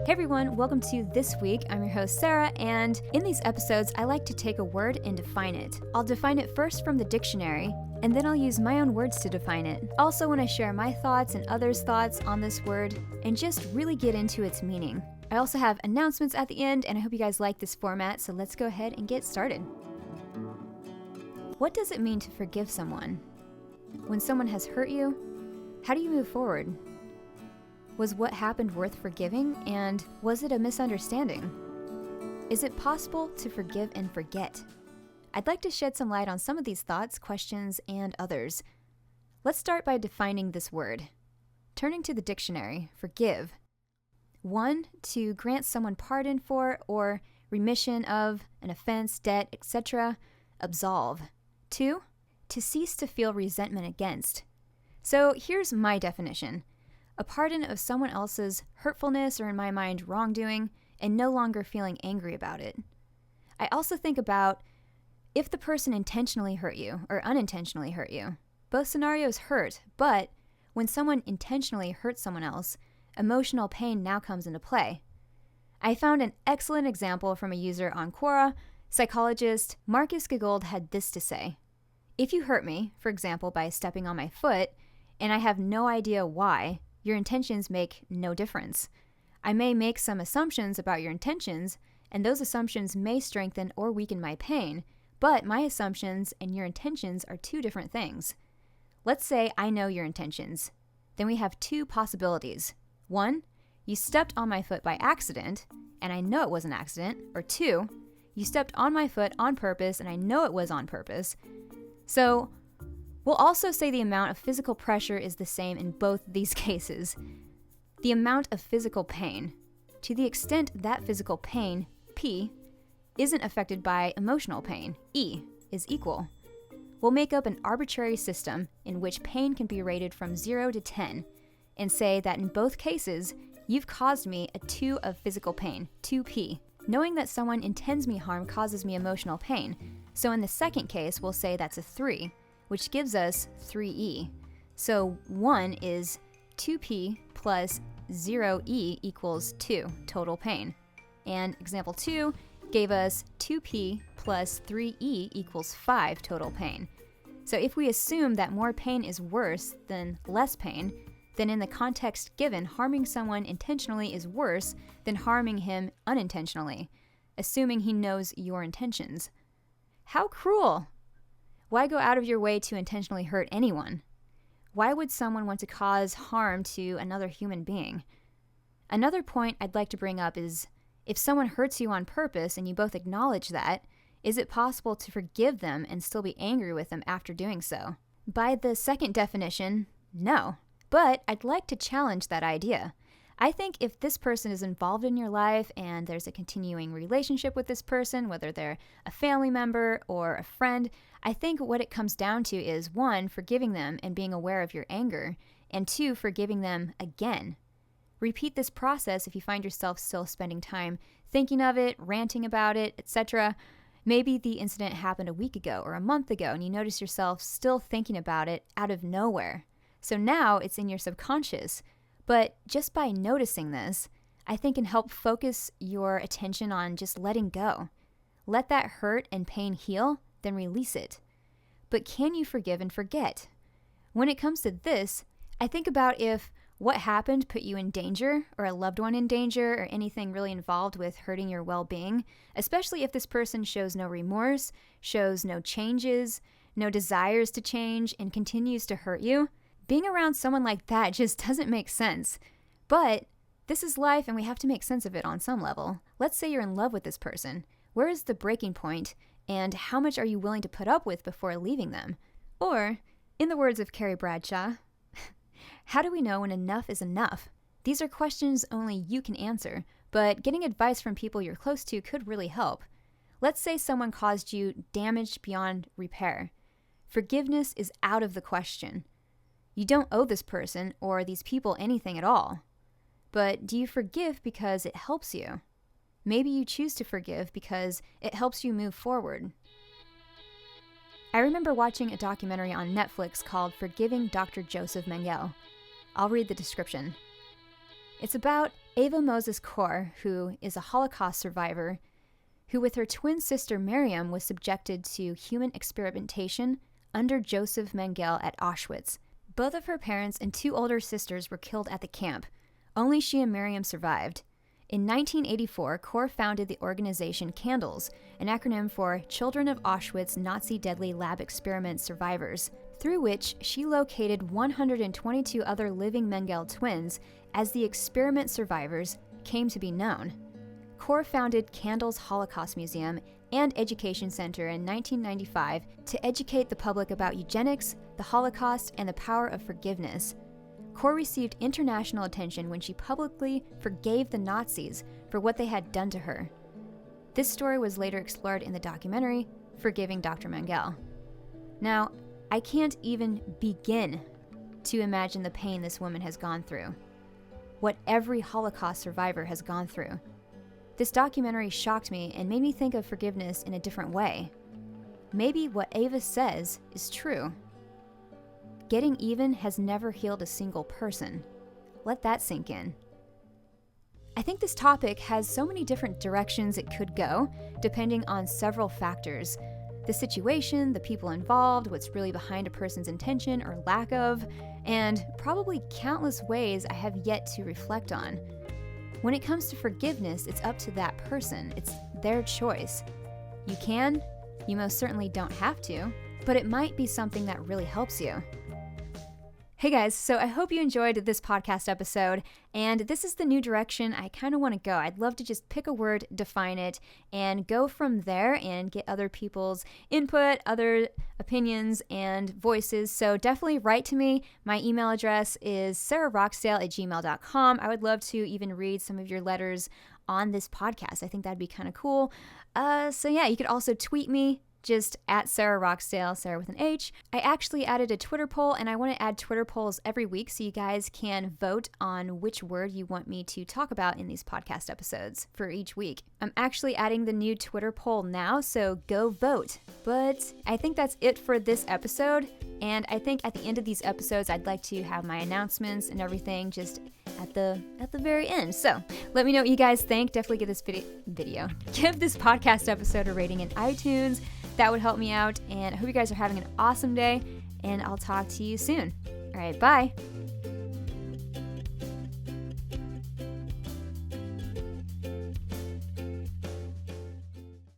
Hey everyone, welcome to This Week. I'm your host Sarah, and in these episodes, I like to take a word and define it. I'll define it first from the dictionary, and then I'll use my own words to define it. Also want to share my thoughts and others' thoughts on this word, and just really get into its meaning. I also have announcements at the end, and I hope you guys like this format, so let's go ahead and get started. What does it mean to forgive someone? When someone has hurt you, how do you move forward? Was what happened worth forgiving, and was it a misunderstanding? Is it possible to forgive and forget? I'd like to shed some light on some of these thoughts, questions, and others. Let's start by defining this word. Turning to the dictionary, forgive. 1. To grant someone pardon for or remission of an offense, debt, etc. Absolve. 2. To cease to feel resentment against. So here's my definition. A pardon of someone else's hurtfulness or, in my mind, wrongdoing, and no longer feeling angry about it. I also think about if the person intentionally hurt you or unintentionally hurt you. Both scenarios hurt, but when someone intentionally hurts someone else, emotional pain now comes into play. I found an excellent example from a user on Quora. Psychologist Marcus Gigold had this to say. If you hurt me, for example, by stepping on my foot, and I have no idea why, your intentions make no difference. I may make some assumptions about your intentions, and those assumptions may strengthen or weaken my pain, but my assumptions and your intentions are two different things. Let's say I know your intentions. Then we have two possibilities. 1, you stepped on my foot by accident, and I know it was an accident. Or 2, you stepped on my foot on purpose, and I know it was on purpose. So, we'll also say the amount of physical pressure is the same in both these cases. The amount of physical pain. To the extent that physical pain, P, isn't affected by emotional pain, E, is equal. We'll make up an arbitrary system in which pain can be rated from 0 to 10 and say that in both cases, you've caused me a 2 of physical pain, 2P. Knowing that someone intends me harm causes me emotional pain. So in the second case, we'll say that's a 3. Which gives us 3E. So 1 is 2P plus 0E equals 2, total pain. And example 2 gave us 2P plus 3E equals 5, total pain. So if we assume that more pain is worse than less pain, then in the context given, harming someone intentionally is worse than harming him unintentionally, assuming he knows your intentions. How cruel! Why go out of your way to intentionally hurt anyone? Why would someone want to cause harm to another human being? Another point I'd like to bring up is, if someone hurts you on purpose and you both acknowledge that, is it possible to forgive them and still be angry with them after doing so? By the second definition, no. But I'd like to challenge that idea. I think if this person is involved in your life and there's a continuing relationship with this person, whether they're a family member or a friend, I think what it comes down to is 1, forgiving them and being aware of your anger, and 2, forgiving them again. Repeat this process if you find yourself still spending time thinking of it, ranting about it, etc. Maybe the incident happened a week ago or a month ago and you notice yourself still thinking about it out of nowhere. So now it's in your subconscious. But just by noticing this, I think can help focus your attention on just letting go. Let that hurt and pain heal, then release it. But can you forgive and forget? When it comes to this, I think about if what happened put you in danger, or a loved one in danger, or anything really involved with hurting your well-being, especially if this person shows no remorse, shows no changes, no desires to change, and continues to hurt you. Being around someone like that just doesn't make sense. But this is life and we have to make sense of it on some level. Let's say you're in love with this person. Where is the breaking point and how much are you willing to put up with before leaving them? Or, in the words of Carrie Bradshaw, how do we know when enough is enough? These are questions only you can answer, but getting advice from people you're close to could really help. Let's say someone caused you damage beyond repair. Forgiveness is out of the question. You don't owe this person or these people anything at all. But do you forgive because it helps you? Maybe you choose to forgive because it helps you move forward. I remember watching a documentary on Netflix called Forgiving Dr. Joseph Mengele. I'll read the description. It's about Ava Moses Kor, who is a Holocaust survivor, who with her twin sister Miriam was subjected to human experimentation under Joseph Mengele at Auschwitz. Both of her parents and 2 older sisters were killed at the camp. Only she and Miriam survived. In 1984, Kor founded the organization CANDLES, an acronym for Children of Auschwitz Nazi Deadly Lab Experiment Survivors, through which she located 122 other living Mengele twins as the experiment survivors came to be known. Kor founded CANDLES Holocaust Museum and Education Center in 1995 to educate the public about eugenics, the Holocaust, and the power of forgiveness. Kor received international attention when she publicly forgave the Nazis for what they had done to her. This story was later explored in the documentary Forgiving Dr. Mengele. Now, I can't even begin to imagine the pain this woman has gone through, what every Holocaust survivor has gone through. This documentary shocked me and made me think of forgiveness in a different way. Maybe what Ava says is true. Getting even has never healed a single person. Let that sink in. I think this topic has so many different directions it could go, depending on several factors. The situation, the people involved, what's really behind a person's intention or lack of, and probably countless ways I have yet to reflect on. When it comes to forgiveness, it's up to that person. It's their choice. You can, you most certainly don't have to, but it might be something that really helps you. Hey guys, so I hope you enjoyed this podcast episode, and this is the new direction I kind of want to go. I'd love to just pick a word, define it, and go from there and get other people's input, other opinions, and voices. So definitely write to me. My email address is sarahroxdale@gmail.com. I would love to even read some of your letters on this podcast. I think that'd be kind of cool. So yeah, you could also tweet me. Just at Sarah Roxdale, Sarah with an H. I actually added a Twitter poll, and I want to add Twitter polls every week so you guys can vote on which word you want me to talk about in these podcast episodes for each week. I'm actually adding the new Twitter poll now, so go vote. But I think that's it for this episode, and I think at the end of these episodes, I'd like to have my announcements and everything just at the very end. So let me know what you guys think. Definitely give this give this podcast episode a rating in iTunes. That would help me out, and I hope you guys are having an awesome day, and I'll talk to you soon. All right, bye.